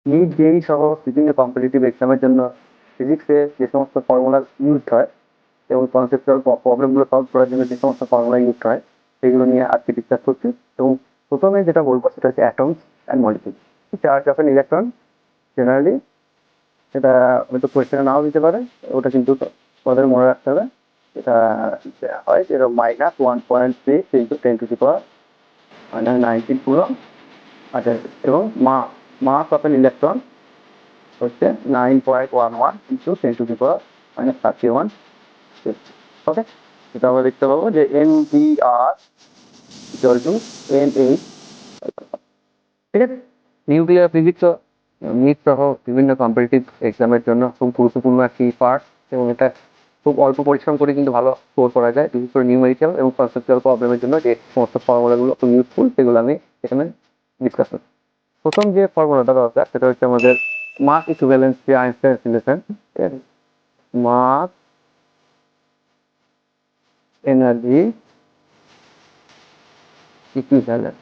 NEET জেই সহ বিভিন্ন competitive এক্সামের জন্য ফিজিক্সে যে সমস্ত ফর্মুলা ইউজ হয় এবং কনসেপচুয়াল প্রবলেমগুলো সলভ করার জন্য যে সমস্ত ফর্মুলা ইউজ হয় সেগুলো নিয়ে আজকে ডিসকাস করছি। এবং প্রথমে যেটা বলবো সেটা হচ্ছে atoms and molecule. Charge of an electron generally সেটা হয়তো কোয়েশ্চেনে নাও দিতে পারে, ওটা কিন্তু তোমাদের মনে রাখতে হবে। এটা হয় যেরকম -1.6 ইন্টু 10⁻⁻19 পুরো। আচ্ছা, এবং মাস অফ অ্যান ইলেকট্রন হচ্ছে 9.11 ইন্টু 10⁻31। ওকে, এটা আমরা দেখতে পাবো যে NBR ইকুয়াল টু NH। ঠিক আছে, নিউক্লিয়ার ফিজিক্স নিট সহ বিভিন্ন কম্পিটিটিভ এক্সামের জন্য খুব গুরুত্বপূর্ণ একটি পার্ট, এবং এটা খুব অল্প পরিশ্রম করে কিন্তু ভালো স্কোর করা যায়, বিশেষ করে নিউমেরিক্যাল এবং কনসেপচুয়াল প্রবলেমের জন্য যে সমস্ত ফর্মুলাগুলো খুব ইউজফুল সেগুলো আমি এখানে ডিসকাস করছি। প্রথম যে ফর্মুলাটা দরকার সেটা হচ্ছে আমাদের মাস ইকুইভ্যালেন্স, যে আইনস্টাইন রিলেশন, মাস এনার্জি ইকুইভ্যালেন্স।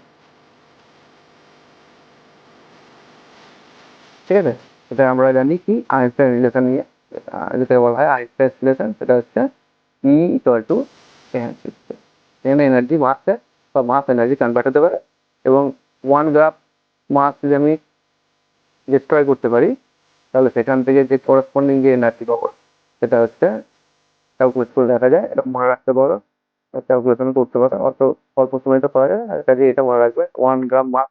ঠিক আছে, এটা আমরা জানি কি আইনস্টাইন রিলেশন নিয়ে, যেটা বলা হয় আইনস্টাইন রিলেশন, সেটা হচ্ছে ই ইকুয়াল টু এখানে এনার্জি মাসে বা মাস এনার্জি কনভার্ট হতে পারে, এবং 1 গ্রাম মাস যদি আমি ডিস্ট্রয় করতে পারি তাহলে সেখান থেকে যে করসপন্ডিং যে এনার্জি পাবো সেটা হচ্ছে ক্যালকুলেট করে দেখা যায়। এটা মনে রাখতে পারো, ক্যালকুলেশন করতে পারো, অত অল্প সময় তো পাওয়া যায়। আর কাজে এটা মনে রাখবে, 1 গ্রাম মাস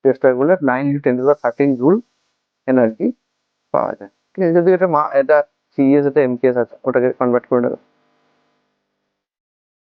ডিস্ট্রয় করলে 9 × 10⁻13 জুল এনার্জি পাওয়া যায়। ঠিক আছে, যদি এটা এটা সিএস, এটা এমকেএস আছে, ওটাকে কনভার্ট করে নেবে।